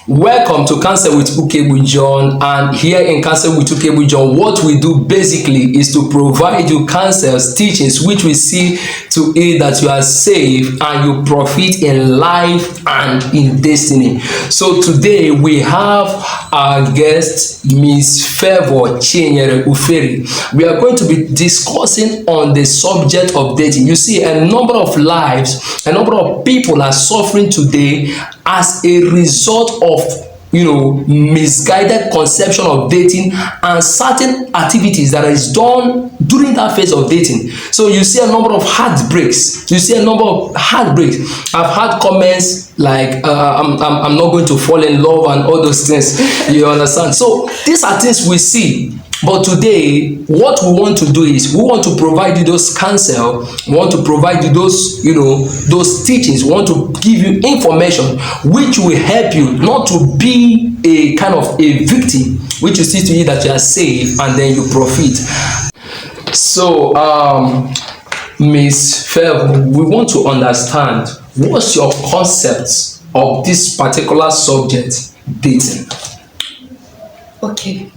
Welcome to Counsel with Ukaegbu John, and here in Counsel with Ukaegbu John, what we do basically is to provide you counsels, teachings, which we see to it that you are saved and you profit in life and in destiny. So today we have our guest, Miss Favour Chinyere Favour. We are going to be discussing on the subject of dating. You see, a number of lives, a number of people are suffering today as a result of misguided conception of dating and certain activities that is done during that phase of dating. So you see a number of heartbreaks. I've had comments like I'm not going to fall in love and all those things. You understand? So these are things we see. But today, what we want to do is we want to provide you those counsel, we want to provide you those, those teachings, we want to give you information which will help you not to be a kind of a victim, which you see to you that you are saved and then you profit. So, Miss Favour, we want to understand what's your concept of this particular subject, dating. Okay.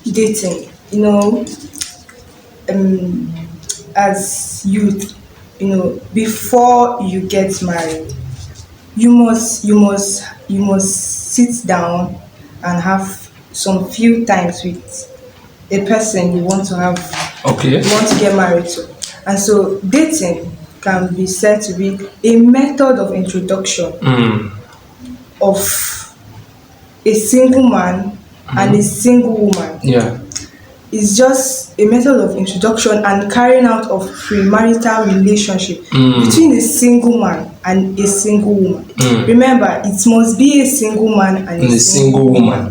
Dating, as youth, before you get married, you must sit down and have some few times with a person you want to have, okay, you want to get married to. And so dating can be said to be a method of introduction of a single man and a single woman. Yeah. It's just a method of introduction and carrying out of premarital relationship between a single man and a single woman. Remember, it must be a single man and a single woman.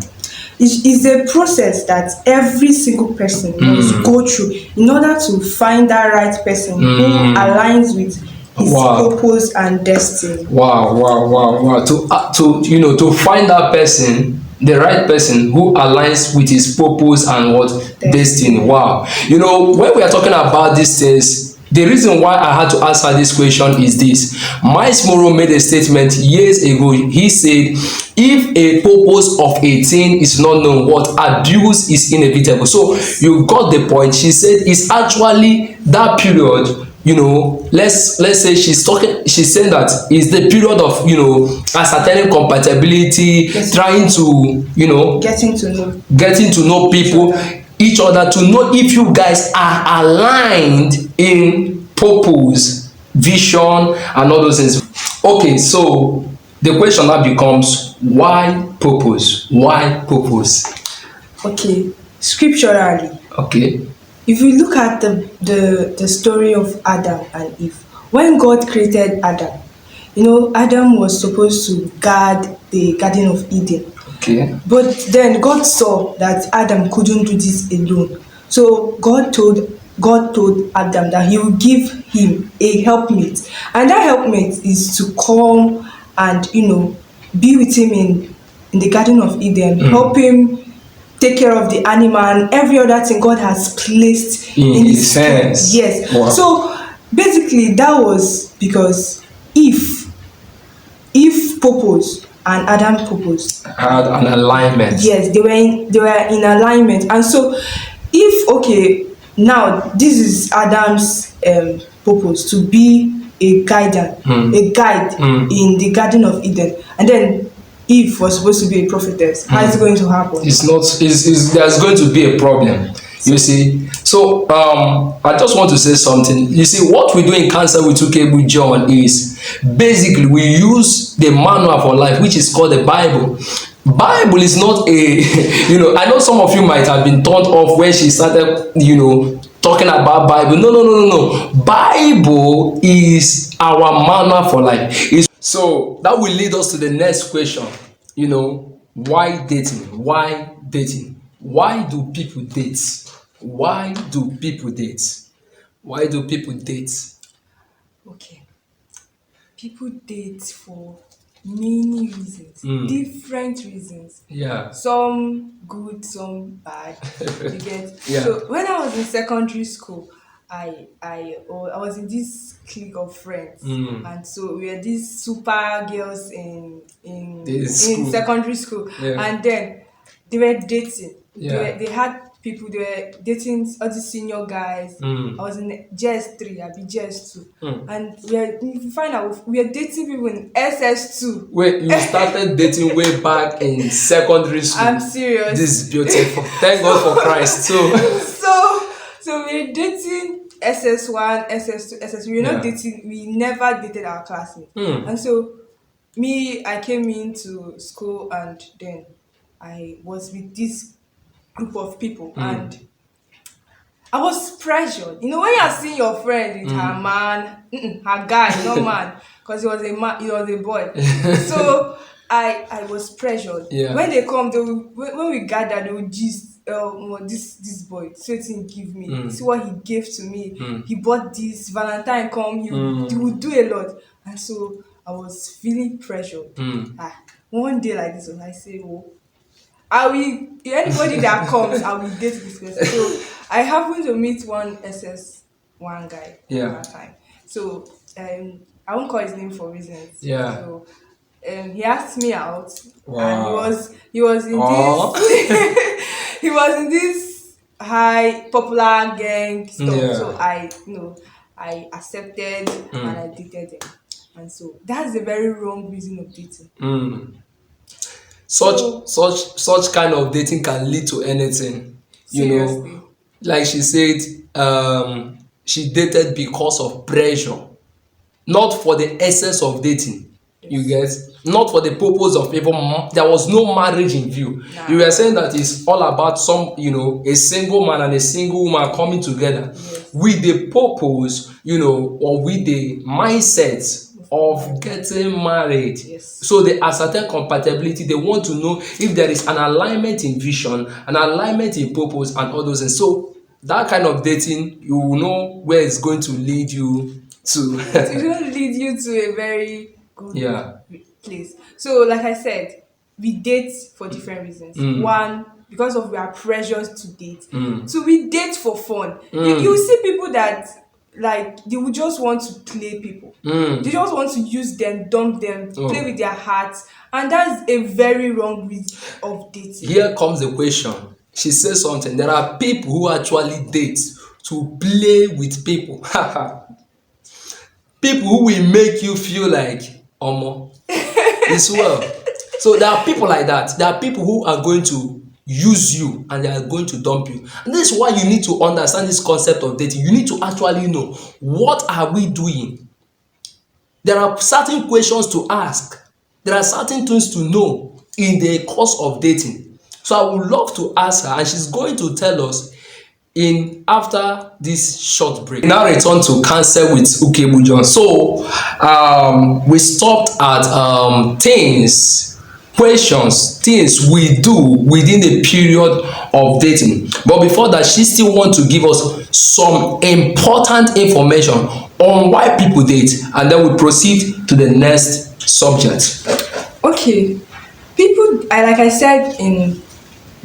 It's a process that every single person must go through in order to find that right person who aligns with his purpose and destiny. Wow. To find that person, the right person who aligns with his purpose and what destiny. Wow. When we are talking about these things, the reason why I had to answer this question is this. Miles Morrow made a statement years ago. He said, if a purpose of a thing is not known, what abuse is inevitable. So you got the point. She said it's actually that period. Let's say she's saying that is the period of ascertaining compatibility, trying to getting to know people, each other, to know if you guys are aligned in purpose, vision, and all those things. Okay, so the question now becomes, why purpose? Okay, scripturally. Okay. If you look at the story of Adam and Eve, when God created Adam, Adam was supposed to guard the Garden of Eden. Okay. But then God saw that Adam couldn't do this alone. So God told Adam that he would give him a helpmate. And that helpmate is to come and, be with him in the Garden of Eden, help him take care of the animal and every other thing God has placed in his hands. Yes. Wow. So basically that was because if purpose and Adam purpose had an alignment. Yes, they were in alignment. And so now this is Adam's purpose, to be a guide in the Garden of Eden, and then Eve was supposed to be a prophetess. How is it going to happen? It's not. There's going to be a problem. You see. So I just want to say something. You see, what we do in Counsel with Ukaegbu John is basically we use the manual for life, which is called the Bible. Bible is not a I know some of you might have been turned off when she started talking about Bible. No. Bible is our manual for life. So that will lead us to the next question. Why dating? Why dating? Why do people date? Why do people date? Why do people date? Okay. People date for many reasons, different reasons. Yeah. Some good, some bad. You get? Yeah. So when I was in secondary school, I was in this clique of friends, Mm. and so we were these super girls This in school. secondary school, Yeah. and then they were dating. Yeah. They had people, they were dating all the senior guys. I Mm. was in JS3, I be JS2, Mm. and if you find out, we are dating people in SS2. Wait, you started dating way back in secondary I'm school. serious. This is beautiful. Thank God for Christ. So, So we're dating SS1, SS2, SS3. We're not yeah. dating. We never dated our classmates. Mm. And so I came into school, and then I was with this group of people, Mm. and I was pressured. You know, when you're seeing your friend with her Mm. man, her guy, not man, because he was a man, he was a boy. So I was pressured. Yeah. When they come, when we gather, they will gist. This boy, so he give me. Mm. See what he gave to me. Mm. He bought this Valentine. Come, he Mm. would do a lot, and so I was feeling pressured. Mm. One day like this, when I say, "Oh, I will anybody that comes, I will date this person." So I happened to meet one SS1 guy Yeah. that time. So I won't call his name for reasons. Yeah. So he asked me out, and Wow. he was in Oh. this he was in this high popular gang stuff. Yeah. So I accepted, and I dated him. And so that's a very wrong reason of dating. Mm. So Such kind of dating can lead to anything. You seriously. know, like she said, she dated because of pressure, not for the essence of dating. You get, not for the purpose of even there was no marriage in view. Nah. You were saying that it's all about a single man and a single woman coming together. Yes. With the purpose, or with the mindset of getting married. Yes. So they ascertain compatibility. They want to know if there is an alignment in vision, an alignment in purpose, and all those things. So that kind of dating, you will know where it's going to lead you to. It will lead you to a very good Yeah. place. So, like I said, we date for different reasons. One, because of we are pressured to date. So we date for fun. You see people that like they would just want to play people. They just want to use them, dump them, play with their hearts, and that's a very wrong reason of dating. Here comes the question. She says something. There are people who actually date to play with people. People who will make you feel like omo, it's well. So there are people like that. There are people who are going to use you and they are going to dump you. And this is why you need to understand this concept of dating. You need to actually know, what are we doing? There are certain questions to ask. There are certain things to know in the course of dating. So I would love to ask her, and she's going to tell us in after this short break. We now return to Counsel with Ukaegbu John. So we stopped at things we do within the period of dating. But before that, she still want to give us some important information on why people date, and then we proceed to the next subject. Okay, people, like I said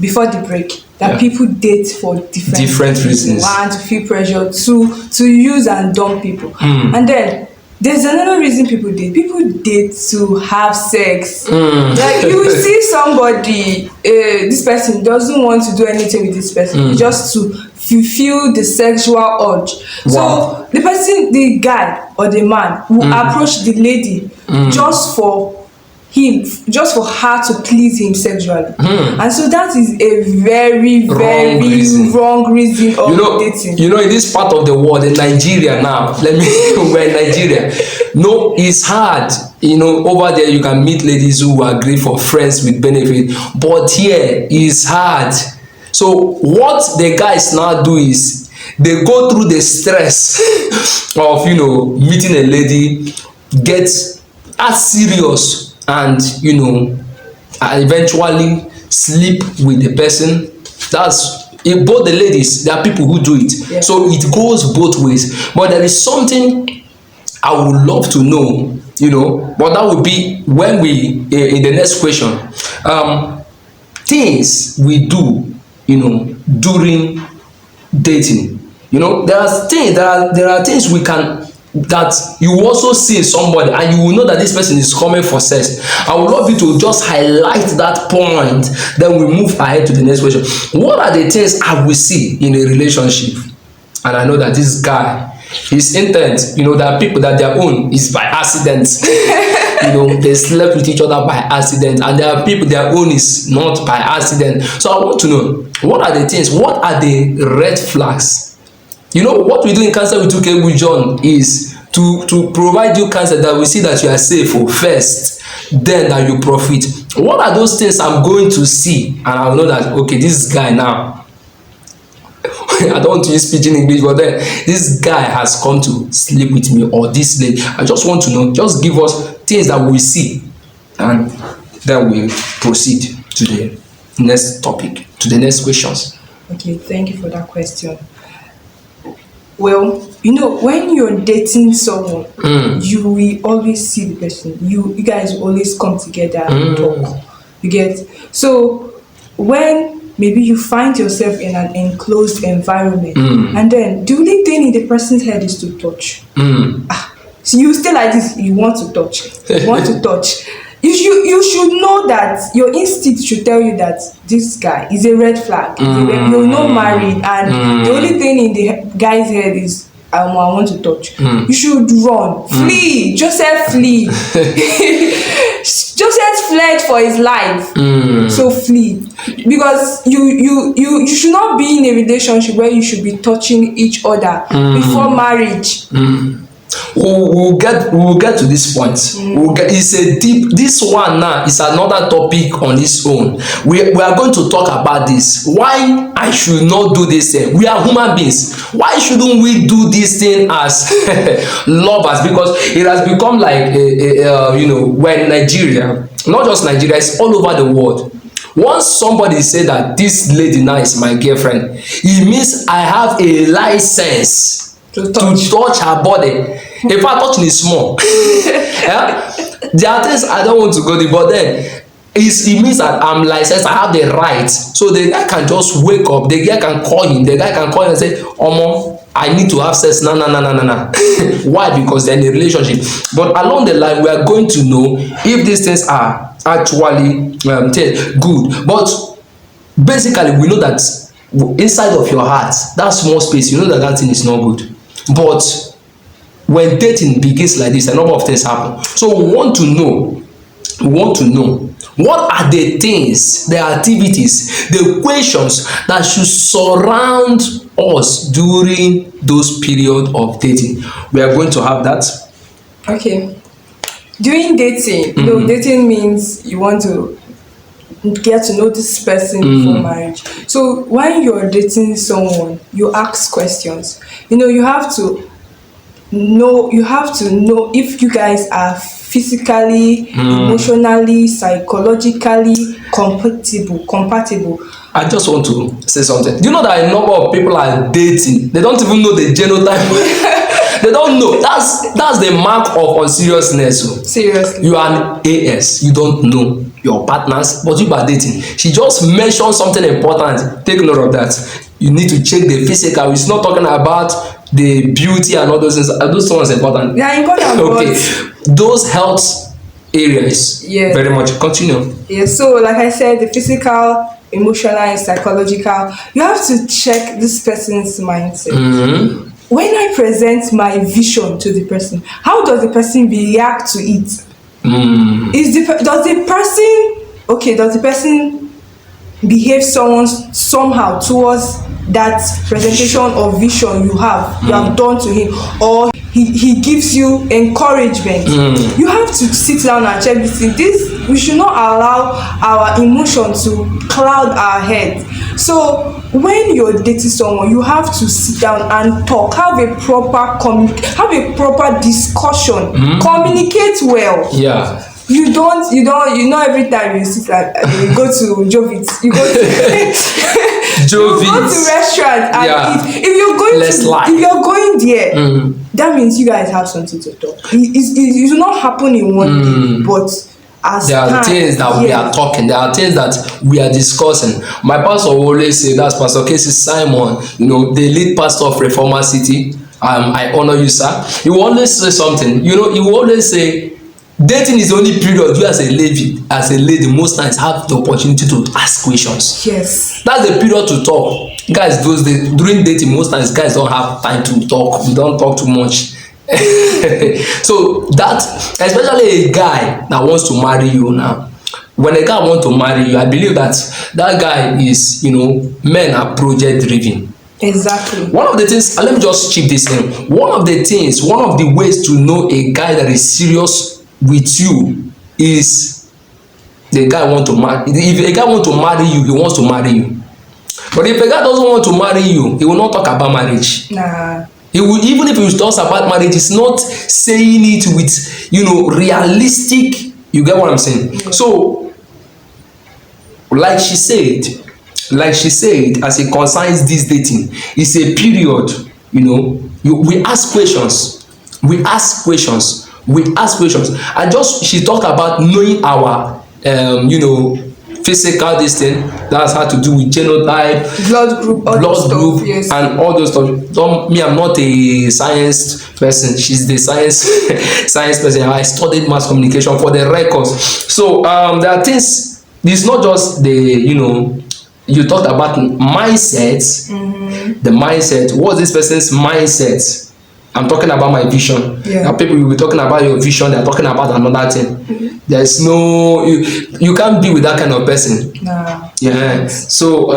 before the break, that people date for different reasons. One, to feel pressure, to use and dump people, and then there's another reason people date. People date to have sex. Like you see somebody, this person doesn't want to do anything with this person, just to fulfill the sexual urge. Wow. So the person, the guy or the man, will approach the lady just for her to please him sexually. And so that is a very wrong reason of dating. In this part of the world, in Nigeria now, we're in Nigeria. No, it's hard. Over there you can meet ladies who agree for friends with benefit, but here it's hard. So what the guys now do is they go through the stress of meeting a lady, get as serious, and eventually sleep with the person. That's in both the ladies. There are people who do it. Yeah. So it goes both ways. But there is something I would love to know, but that would be when we in the next question. Things we do, during dating. You know, there are things we can that you also see in somebody and you will know that this person is coming for sex. I would love you to just highlight that point, then we move ahead to the next question. What are the things I will see in a relationship and I know that this guy, his intent, you know, there are people that their own is by accident. You know, they slept with each other by accident, and there are people their own is not by accident. So I want to know, what are the things, what are the red flags? You know, what we do in Counsel with Ukaegbu John is to provide you counsel that we see that you are safe first, then that you profit. What are those things I'm going to see and I will know that, okay, this guy now, I don't want to use pidgin English, but then this guy has come to sleep with me, or this lady. I just want to know, just give us things that we see and then we proceed to the next topic, to the next questions. Okay, thank you for that question. Well, you know, when you're dating someone, you will always see the person. You guys will always come together and talk. You get? So when maybe you find yourself in an enclosed environment, and then the only thing in the person's head is to touch. So you stay like this, you want to touch. You want to touch. You should know that your instinct should tell you that this guy is a red flag. You're not married, and the only thing in the guy's head is I want to touch. You should run, flee. Joseph flee. Joseph fled for his life. So flee, because you should not be in a relationship where you should be touching each other before marriage. We'll get to this point. It's a deep. This one now is another topic on its own. We are going to talk about this. Why I should not do this thing. We are human beings. Why shouldn't we do this thing as lovers? Because it has become like you know, when Nigeria, not just Nigeria, it's all over the world. Once somebody say that this lady now is my girlfriend, it means I have a license to touch her body. In fact, touching is small. Yeah? There are things I don't want to go there, but then it means that I'm licensed, I have the right. So the guy can just wake up, the guy can call him, and say, Omo, I need to have sex. No. Why? Because they're in a relationship. But along the line, we are going to know if these things are actually good. But basically, we know that inside of your heart, that small space, you know that that thing is not good. But when dating begins like this, a number of things happen. So we want to know what are the things, the activities, the questions that should surround us during those period of dating. We are going to have that. Okay. During dating, you know, dating means you want to get to know this person before marriage. So when you're dating someone, you ask questions. You know, you have to know if you guys are physically, emotionally, psychologically compatible. I just want to say something. Do you know that a number of people are dating? They don't even know the genotype. They don't know. That's the mark of unseriousness. Seriously. You are an AS. You don't know your partners, but you are dating. She just mentioned something important. Take note of that. You need to check the physical. It's not talking about the beauty and all those things. Those ones are important. Yeah, important. Okay. Those health areas. Yeah. Very much. Continue. Yeah. So, like I said, the physical, emotional, and psychological. You have to check this person's mindset. When I present my vision to the person, how does the person react to it? Does the person behave somehow towards that presentation or vision you have done to him, or he gives you encouragement? You have to sit down and check this. We should not allow our emotion to cloud our head. So when you're dating someone, you have to sit down and talk, have a proper discussion, communicate well. Yeah. You know, every time you sit and you go to Jovit, you go to restaurant and eat. If you're going there, that means you guys have something to talk. It will not happen in one day, but as There are time. things that we are talking. There are things that we are discussing. My pastor will always say, that's Pastor Casey Simon, the lead pastor of Reformer City. I honor you, sir. He will always say something. He will always say, dating is the only period you as a lady, most times have the opportunity to ask questions. Yes. That's the period to talk. Guys, those days during dating, most times guys don't have time to talk. We don't talk too much. So that, especially a guy that wants to marry you now. When a guy wants to marry you, I believe that guy is, men are project driven. Exactly. One of the things, let me just chip this in. One of the ways to know a guy that is serious with you is the guy want to marry. If a guy want to marry you, he wants to marry you. But if a guy doesn't want to marry you, he will not talk about marriage. Nah. He will, even if he talks about marriage, he's not saying it with realistic. You get what I'm saying? Yeah. So, like she said, as it concerns this dating, it's a period. We ask questions. She talked about knowing our physical this thing that has had to do with genotype, blood group, yes. And all those stuff. I'm not a science person. She's the science person. I studied mass communication for the records. So there are things. It's not just you talked about mindsets. Mm-hmm. The mindset. What's this person's mindset? I'm talking about my vision. Yeah. Now people will be talking about your vision. They're talking about another thing. Mm-hmm. There's no you can't be with that kind of person. Nah. Yeah. So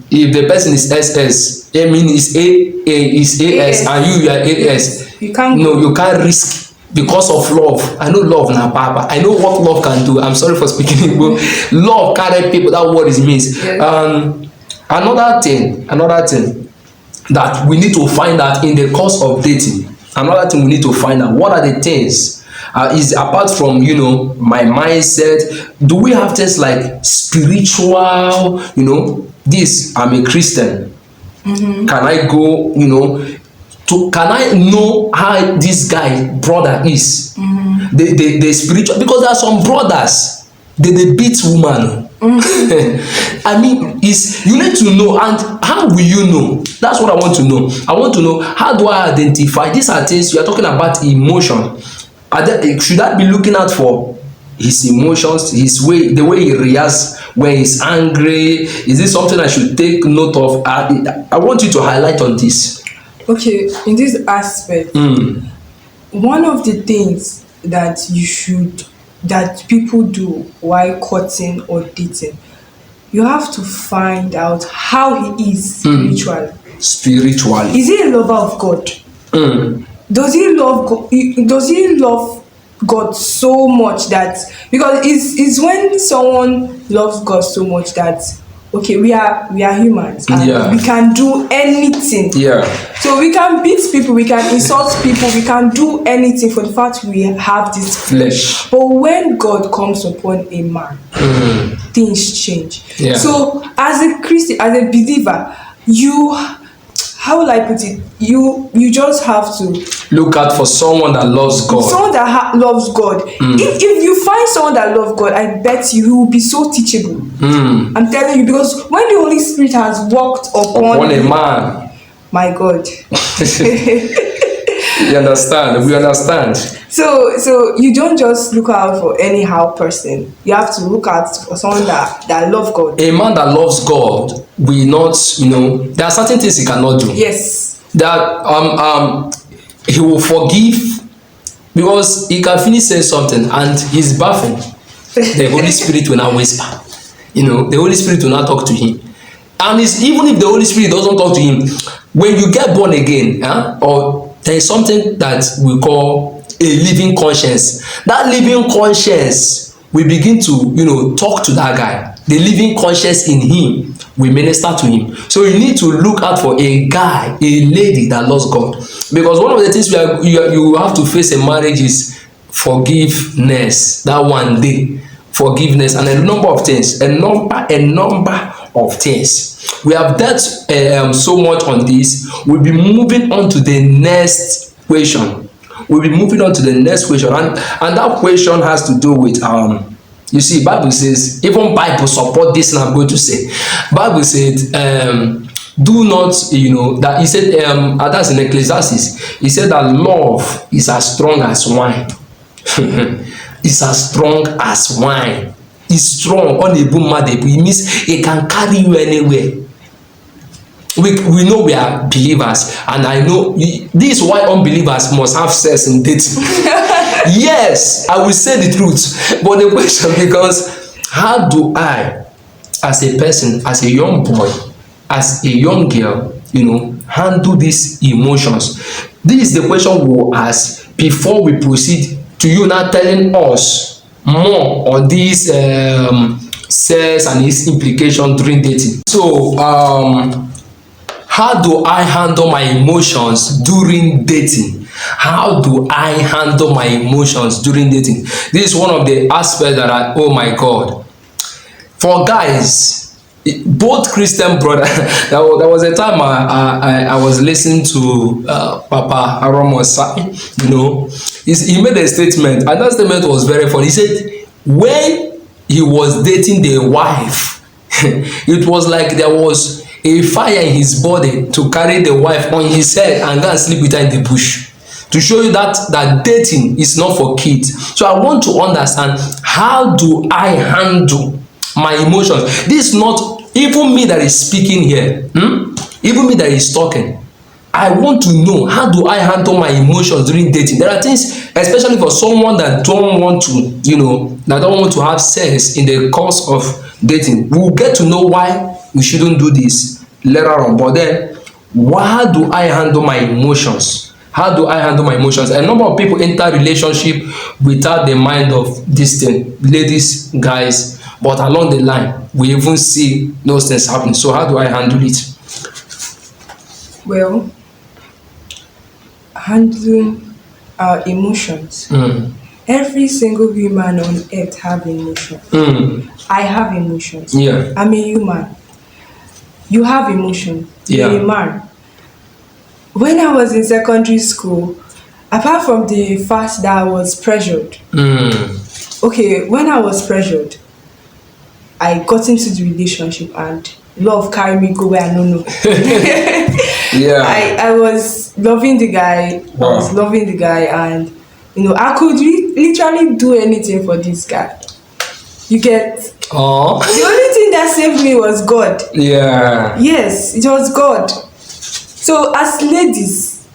if the person is SS, I mean is AS and you are AS. You can't. No, you can't risk because of love. I know love now, Papa. I know what love can do. I'm sorry for speaking Igbo. Love carry people. That word is means. Yes. Another thing that we need to find out in the course of dating. Another thing we need to find out, what are the things is apart from my mindset, do we have things like spiritual, this, I'm a Christian. Mm-hmm. Can I go, can I know how this guy brother is? Mm-hmm. The spiritual, because there are some brothers they beat woman. Mm-hmm. I mean, you need to know. And how will you know? That's what I want to know. I want to know, how do I identify? These are things you are talking about. Emotion. Should I be looking out for his emotions, the way he reacts when he's angry? Is this something I should take note of? I want you to highlight on this. Okay, in this aspect, one of the things that people do while courting or dating, you have to find out how he is spiritually. Is he a lover of God? Does he love God? Does he love God so much that, because it's when someone loves God so much that, okay, we are humans and we can do anything. Yeah. So we can beat people, we can insult people, we can do anything for the fact we have this flesh. But when God comes upon a man, things change. Yeah. So as a Christian, as a believer, how will I put it? You just have to look out for someone that loves God. Someone that loves God. If you find someone that loves God, I bet you will be so teachable. I'm telling you, because when the Holy Spirit has walked upon a man, my God. You understand? We understand. So you don't just look out for anyhow person. You have to look out for someone that loves God. A man that loves God will not, there are certain things he cannot do. Yes. That he will forgive, because he can finish saying something and he's baffled. The Holy Spirit will now whisper. The Holy Spirit will not talk to him. And even if the Holy Spirit doesn't talk to him, when you get born again, or there is something that we call a living conscience. That living conscience will begin to talk to that guy. The living conscience in him will minister to him. So you need to look out for a guy, a lady that loves God. Because one of the things you have to face in marriage is forgiveness. That one day, forgiveness, and a number of things. A number of things. We have dealt so much on this. We'll be moving on to the next question, we'll be moving on to the next question, and that question has to do with you see, Bible says, even Bible support this, and I'm going to say, Bible said, do not, that he said, that's in Ecclesiastes, he said that love is as strong as wine. It's as strong as wine. It's strong on a boom mad. It means it can carry you anywhere. We know we are believers, and I know this is why unbelievers must have sex in dating. Yes, I will say the truth, but the question becomes, how do I, as a person, as a young boy, as a young girl, handle these emotions? This is the question we will ask before we proceed to you now telling us more on this sex and its implication during dating. So how do I handle my emotions during dating? How do I handle my emotions during dating? This is one of the aspects that oh my God. For guys, both Christian brothers, there was a time I was listening to Papa Aromosa, he made a statement, and that statement was very funny. He said, when he was dating the wife, it was like there was a fire in his body to carry the wife on his head and go and sleep with her in the bush, to show you that dating is not for kids. So I want to understand, how do I handle my emotions? This is not even me that is speaking here, even me that is talking. I want to know, how do I handle my emotions during dating? There are things, especially for someone that don't want to have sex in the course of dating. We'll get to know why we shouldn't do this later on, but then, how do I handle my emotions? How do I handle my emotions? A number of people enter relationship without the mind of this thing, ladies, guys, but along the line we even see those things happening. So how do I handle it? Well, handling our emotions. Every single human on earth have emotions. I have emotions. Yeah. I'm a human. You have emotions. Yeah. You're a man. When I was in secondary school, apart from the fact that I was pressured, okay, when I was pressured, I got into the relationship and love carried me go where I don't know. Yeah. I was loving the guy. Wow. I was loving the guy, and I could literally do anything for this guy. You get? Oh. The only thing that saved me was God. Yeah. Yes, it was God. So as ladies,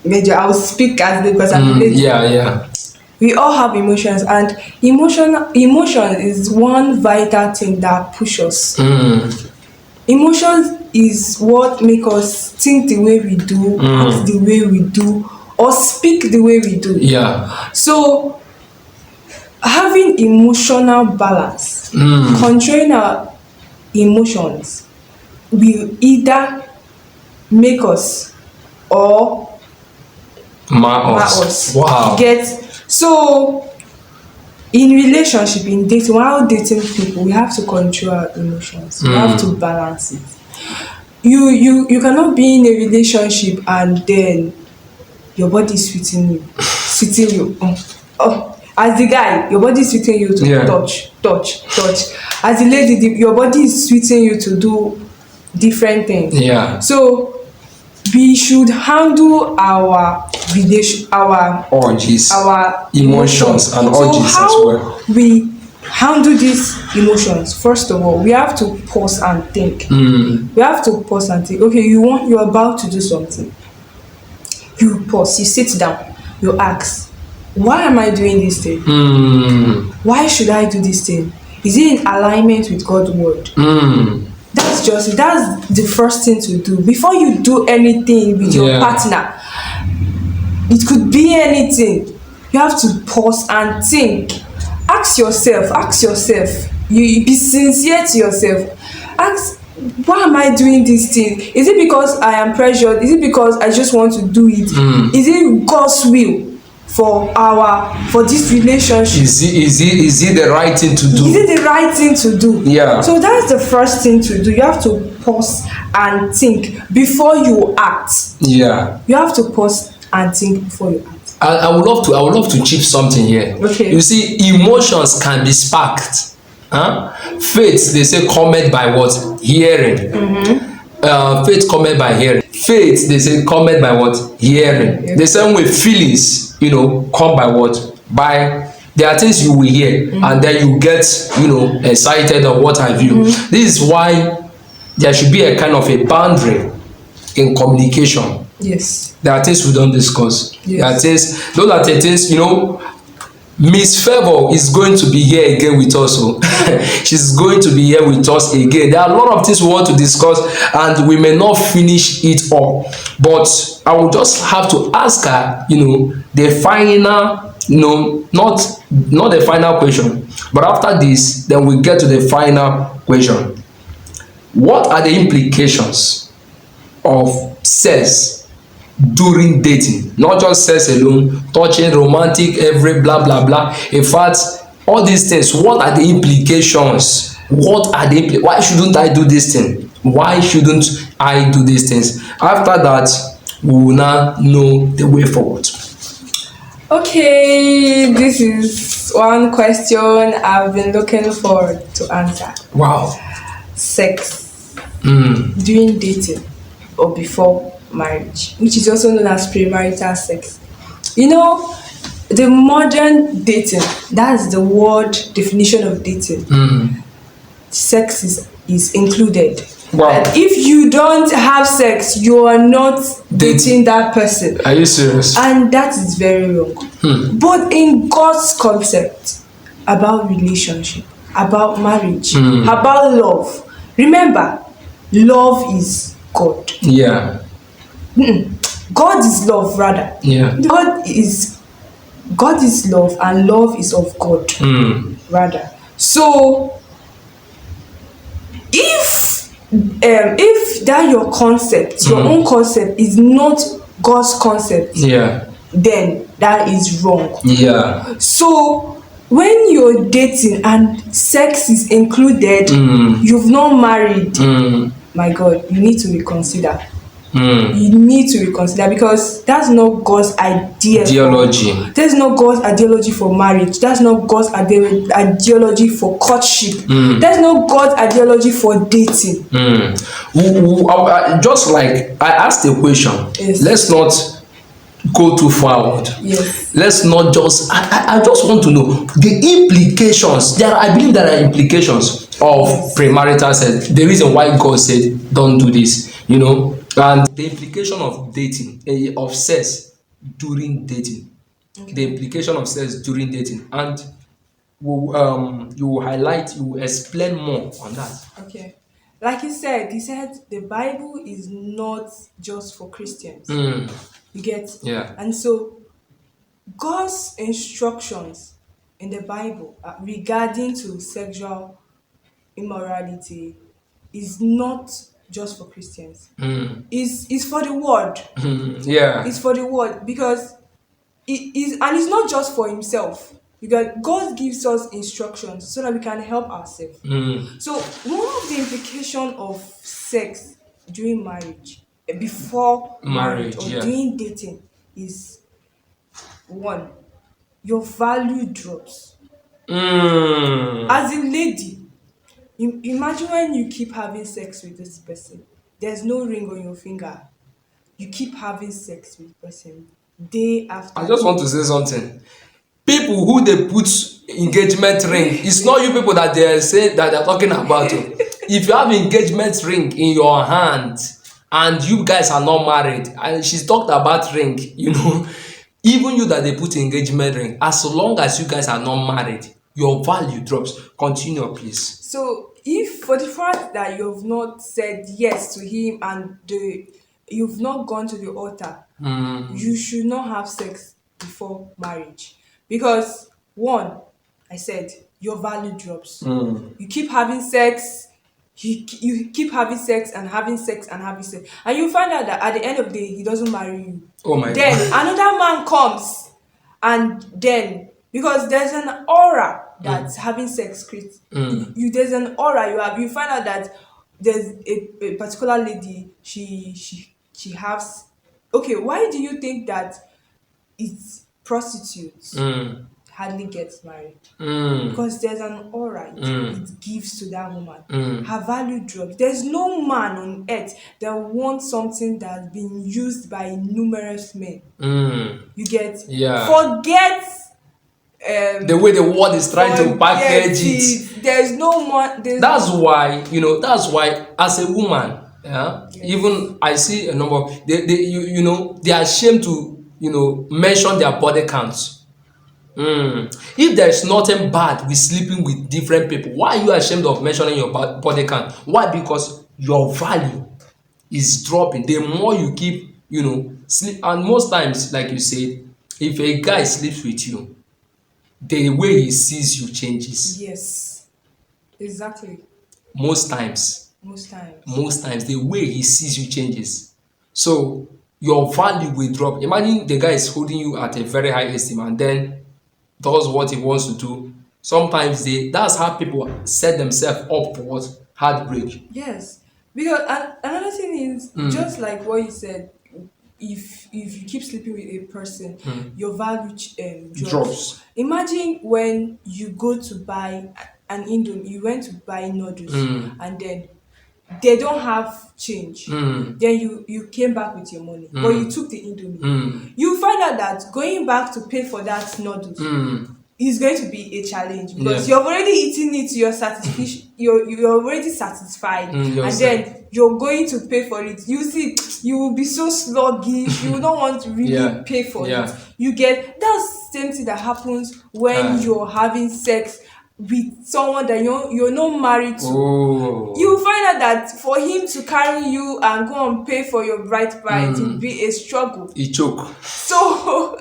Major, I will speak as ladies because I'm a lady. Yeah. We all have emotions, and emotion is one vital thing that pushes us. Emotions is what make us think the way we do, act the way we do, or speak the way we do. Yeah. So having emotional balance, controlling our emotions, will either make us or mar us. Wow. So in relationship, in dating, while dating people, we have to control our emotions. We have to balance it. You cannot be in a relationship and then your body is sweeting you. As the guy, your body is sweeting you to touch. As the lady, your body is sweeting you to do different things. Yeah. So we should handle our urges, our emotions and urges as well. How we handle these emotions? First of all, we have to pause and think. We have to pause and think. Okay, you're about to do something. You pause, you sit down, you ask, why am I doing this thing? Why should I do this thing? Is it in alignment with God's word? That's the first thing to do before you do anything with your partner. It could be anything. You have to pause and think. Ask yourself. You be sincere to yourself. Ask, why am I doing this thing? Is it because I am pressured? Is it because I just want to do it? Is it God's will for this relationship? Is it the right thing to do? Is it the right thing to do? Yeah. So that's the first thing to do. You have to pause and think before you act. Yeah. You have to pause and think before you act. I would love to chip something here. Okay. You see, emotions can be sparked. Huh? Faith, they say, cometh by what? Hearing. Faith cometh by hearing. Faith, they say, cometh by what? Hearing. The same way feelings, come by what? By there are things you will hear, and then you get, excited or what have you. This is why there should be a kind of a boundary in communication. Yes. There are things we don't discuss. Yes. There are things, those are the things, Miss Favour is going to be here again with us. So she's going to be here with us again. There are a lot of things we want to discuss, and we may not finish it all. But I will just have to ask her, the final, not the final question. But after this, then we get to the final question. What are the implications of sex during dating? Not just sex alone, touching, romantic, every blah blah blah. In fact, all these things, what are the implications? Why shouldn't I do this thing? Why shouldn't I do these things? After that, we will now know the way forward. Okay, this is one question I've been looking forward to answer. Wow. Sex during dating or before marriage, which is also known as premarital sex. The modern dating, that's the word definition of dating. Sex is included. Wow. And if you don't have sex, you are not dating that person. Are you serious? And that is very wrong. But in God's concept about relationship, about marriage, about love, remember, love is God. Yeah. God is love, rather. Yeah. God is love, and love is of God, rather. So, if that your concept, your own concept, is not God's concept, then that is wrong. Yeah. So when you're dating and sex is included, you've not married, my God, you need to reconsider. You need to reconsider, because that's not God's ideology. That's not God's ideology for marriage. That's not God's ideology for courtship. That's not God's ideology for dating. Just like I asked the question, Yes. Let's not go too forward. Yes. Let's not just. I just want to know the implications. I believe there are implications of premarital sex. The reason why God said don't do this, and the implication of dating, of sex during dating. The implication of sex during dating, and you will highlight, you will explain more on that. Okay. Like he said the Bible is not just for Christians. You get? Yeah. And so God's instructions in the Bible regarding to sexual immorality is not just for Christians. It's for the world. Yeah. It's for the world, because it is, and it's not just for himself, because God gives us instructions so that we can help ourselves. So one of the implications of sex during marriage, before marriage, or during dating, is one, your value drops. As a lady, imagine when you keep having sex with this person, there's no ring on your finger, you keep having sex with the person day after I just want to say something. People who they put engagement ring, it's not you people that they say that they're talking about. If you have engagement ring in your hand and you guys are not married, and she's talked about ring, even you that they put engagement ring, as long as you guys are not married, your value drops. Continue, please. So if for the fact that you've not said yes to him and you've not gone to the altar, you should not have sex before marriage, because one, I said, your value drops. You keep having sex, you keep having sex and having sex and having sex, and you find out that at the end of the day he doesn't marry you. Oh my Then God. another man comes, and then, because there's an aura that having sex creates, there's an aura you find out that there's a particular lady, she has. Okay, why do you think that it's prostitutes Mm. hardly gets married Mm. because there's an aura it gives to that woman. Mm. Her value drops. There's no man on earth that wants something that's been used by numerous men. Mm. You get Yeah. forget The way the world is trying to forget package it. it. There's no more. That's why, that's why as a woman, yeah, Yes. even I see a number of they are ashamed to mention their body counts. If there's nothing bad with sleeping with different people, why are you ashamed of mentioning your body count? Why? Because your value is dropping the more you keep sleep. And most times, like you said, if a guy sleeps with you, the way he sees you changes. Yes, exactly. Most times, Most times. the way he sees you changes. So your value will drop. Imagine the guy is holding you at a very high esteem and then does what he wants to do. Sometimes that's how people set themselves up for what? Heartbreak. Yes, because another thing is just like what you said. If you keep sleeping with a person, your value drops. Imagine when you go to buy an indomie, you went to buy noodles, and then they don't have change. Then you came back with your money, but you took the indomie. You find out that going back to pay for that noodles is going to be a challenge because you've already eaten it to your satisfaction. You're already satisfied, and then you're going to pay for it. You see, you will be so sluggish. You will not want to really pay for it. You get that's the same thing that happens when you're having sex with someone that you're not married to. You find out that for him to carry you and go and pay for your bride price will be a struggle. He choke. So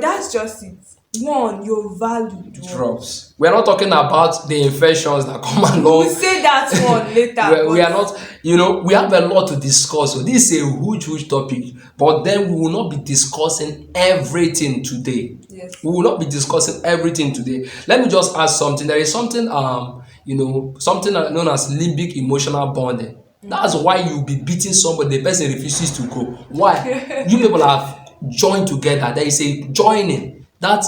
that's just it. One, your value drops. We're not talking about the infections that come along. We'll say that one later. we are not, we have a lot to discuss. So this is a huge topic. But then we will not be discussing everything today. Yes. We will not be discussing everything today. Let me just ask something. There is something, something known as limbic emotional bonding. That's why you'll be beating somebody, the person refuses to go. Why? You people have joined together. There is a joining. That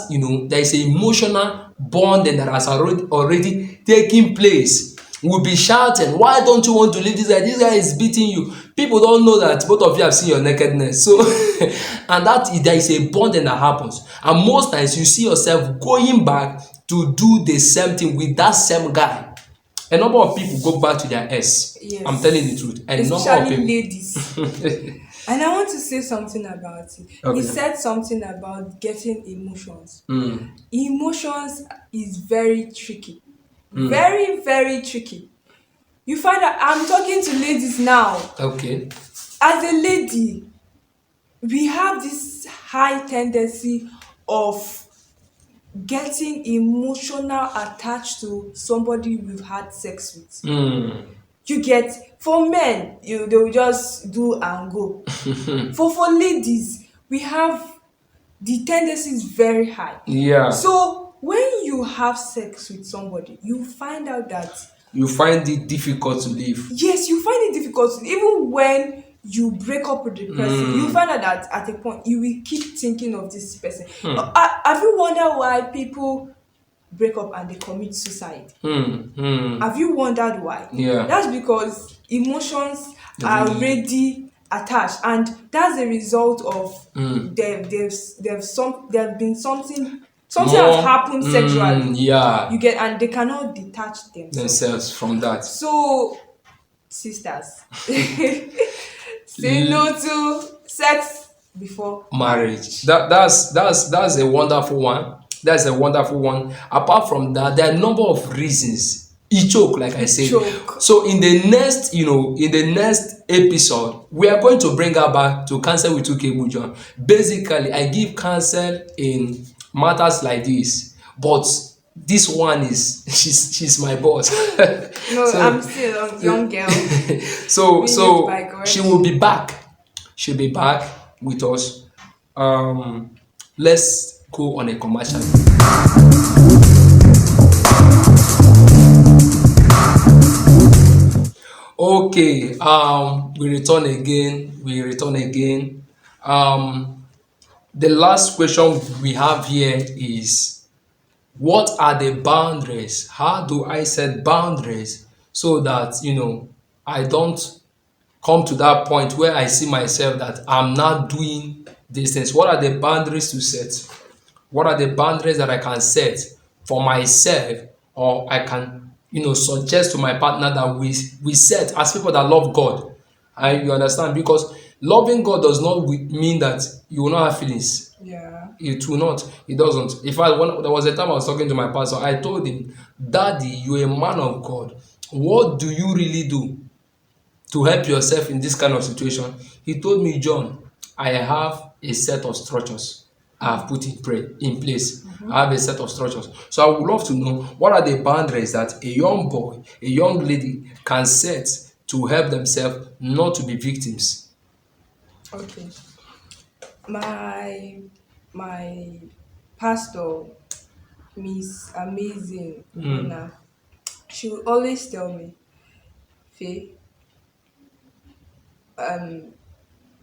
there is an emotional bonding that has already taken place. We'll be shouting, why don't you want to leave this guy? This guy is beating you. People don't know that both of you have seen your nakedness. So and there is a bonding that happens. And most times you see yourself going back to do the same thing with that same guy. A number of people go back to their ex. Yes. I'm telling the truth. Especially ladies. And I want to say something about it. Okay. He said something about getting emotions. Emotions is very tricky. Very, very tricky. You find that I'm talking to ladies now. Okay. As a lady, we have this high tendency of getting emotional attached to somebody we've had sex with. You get, for men, they will just do and go. For ladies, we have the tendency is very high. Yeah. So when you have sex with somebody, you find out that you find it difficult to live. Yes, you find it difficult to, even when you break up with the person, you find out that at a point you will keep thinking of this person. Have you wondered why people break up and they commit suicide? Have you wondered why? Yeah. That's because emotions are already attached, and that's a result of there's been something has happened sexually. Yeah. You get, and they cannot detach themselves from that. So, sisters, say no to sex before marriage. That's a wonderful one. That's a wonderful one. Apart from that, there are a number of reasons. He choke, like I said. So in the next episode, we are going to bring her back to Counsel with Ukaegbu John. Basically, I give counsel in matters like this, but this one is she's my boss. No, so, I'm still a young girl. so she will be back. She'll be back with us. Let's go on a commercial. Okay, we return again. The last question we have here is, what are the boundaries? How do I set boundaries so that, I don't come to that point where I see myself that I'm not doing these things? What are the boundaries to set? What are the boundaries that I can set for myself, or I can, suggest to my partner that we set as people that love God? You understand? Because loving God does not mean that you will not have feelings. Yeah. It will not. It doesn't. In fact, when there was a time I was talking to my pastor, I told him, Daddy, you're a man of God. What do you really do to help yourself in this kind of situation? He told me, John, I have a set of structures I have put in place. I have a set of structures. So I would love to know, what are the boundaries that a young boy, a young lady can set to help themselves not to be victims? Okay. My pastor, Miss Amazing Ubona, she will always tell me, Faye,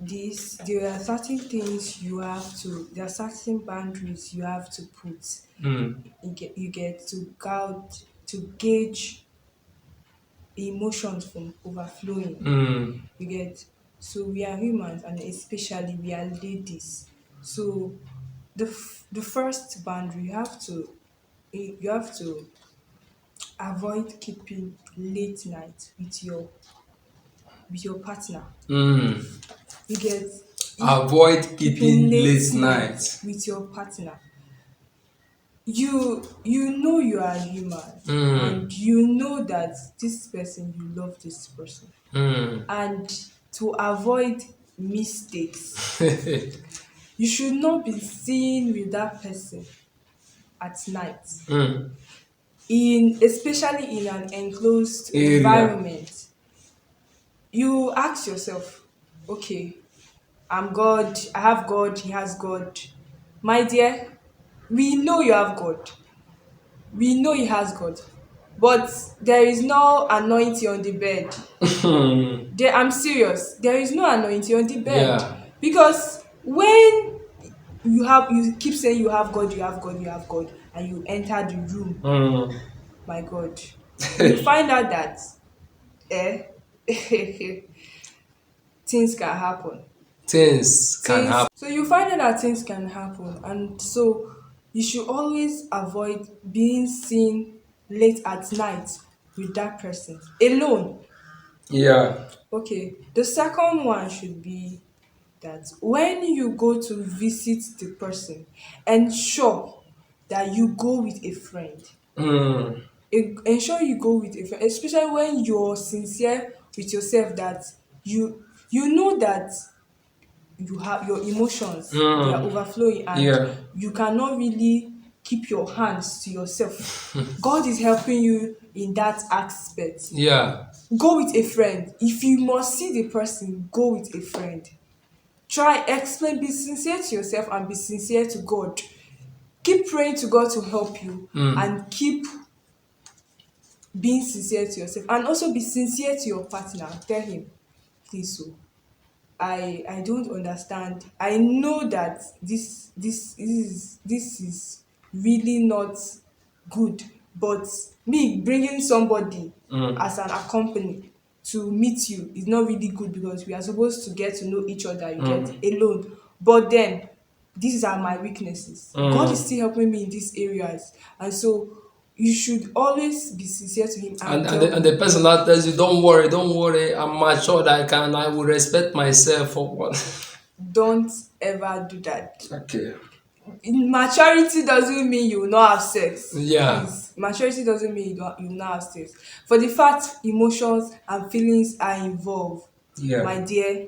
there are certain things you have to, there are certain boundaries you have to put. You get to gauge emotions from overflowing. You get, so we are humans, and especially we are ladies. So the first boundary, you have to avoid keeping late night with your partner. You get, Avoid keeping keeping late late night night. with your partner. You are human, and you know that this person, you love this person, and to avoid mistakes, you should not be seen with that person at night, especially in an enclosed Area. environment. You ask yourself, okay, I'm God, I have God, he has God. My dear, we know you have God, we know he has God, but there is no anointing on the bed. I'm serious, there is no anointing on the bed. Yeah. Because when you keep saying you have God, you have God, you have God, and you enter the room, my God, you find out that eh things can happen. Things can Things happen. So you find out that things can happen, and so you should always avoid being seen late at night with that person alone. Yeah. Okay, the second one should be that when you go to visit the person, ensure that you go with a friend. Ensure you go with a friend, especially when you're sincere with yourself, that you know that you have your emotions, they are overflowing, and Yeah. you cannot really keep your hands to yourself. God is helping you in that aspect. Yeah. Go with a friend. If you must see the person, go with a friend. Try, explain, be sincere to yourself and be sincere to God. Keep praying to God to help you, and keep being sincere to yourself, and also be sincere to your partner. Tell him, please, so I don't understand. I know that this is really not good, but me bringing somebody as an accompany to meet you is not really good, because we are supposed to get to know each other, you get, alone. But then these are my weaknesses. God is still helping me in these areas, and so you should always be sincere to him And and and tell the, and the him, person that tells you, don't worry, I'm matured, I will respect myself for what. don't ever do that. Okay. Maturity doesn't mean you will not have sex. Yeah. Please, maturity doesn't mean you will not have sex. For the fact emotions and feelings are involved, Yeah. my dear,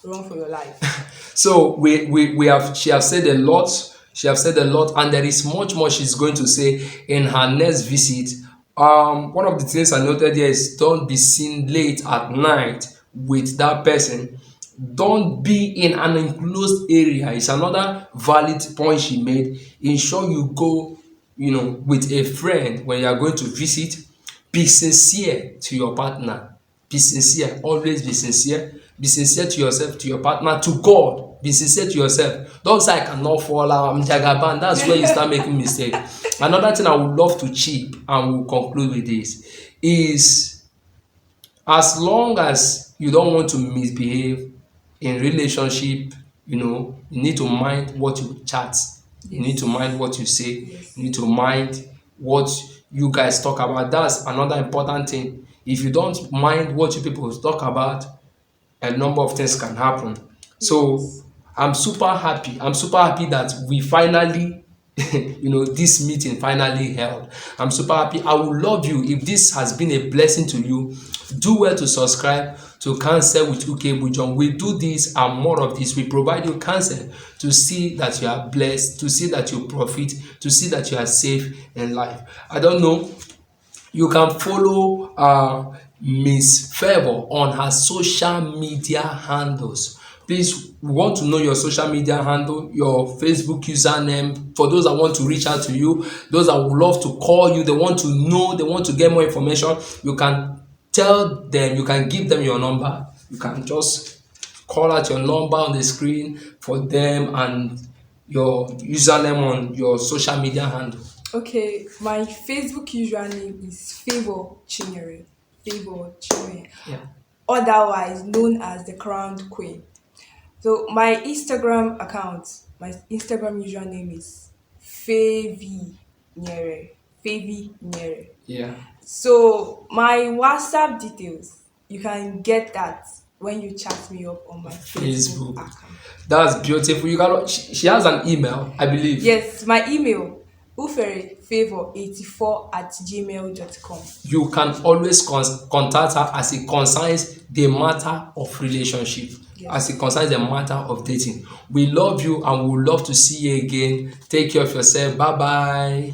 run for your life. So we have she have said a lot. She have said a lot, and there is much more she's going to say in her next visit. One of the things I noted here is, don't be seen late at night with that person. Don't be in an enclosed area. It's another valid point she made. Ensure you go, with a friend when you are going to visit. Be sincere to your partner. Be sincere. Always be sincere. Be sincere to yourself, to your partner, to God. Be sincere to yourself. Don't say I cannot fall out, I'm jagaban. That's where you start making mistake. Another thing I would love to chip, and we'll conclude with this, is as long as you don't want to misbehave in relationship, you need to mind what you chat. You need to mind what you say. Yes. You need to mind what you guys talk about. That's another important thing. If you don't mind what you people talk about, a number of things can happen. So Yes. I'm super happy. I'm super happy that we finally, this meeting finally held. I'm super happy. I would love you, if this has been a blessing to you, do well to subscribe to Counsel with Ukaegbu John. We do this and more of this. We provide you counsel to see that you are blessed, to see that you profit, to see that you are safe in life. I don't know. You can follow Miss Favour on her social media handles. Please, we want to know your social media handle, your Facebook username. For those that want to reach out to you, those that would love to call you, they want to know, they want to get more information, you can tell them, you can give them your number. You can just call out your number on the screen for them and your username on your social media handle. Okay, my Facebook username is Favour Chinyere. Favour Chinyere. Yeah. Otherwise known as the Crowned Queen. So my Instagram username is Favinyere. Favinyere. Yeah. So my WhatsApp details, you can get that when you chat me up on my Facebook Facebook. account. That's beautiful. You can. She has an email, I believe. Yes, my email uferefavor84@gmail.com. You can always contact her as it concerns the matter of relationship, Yes. as it concerns the matter of dating. We love you and we would love to see you again. Take care of yourself. Bye bye.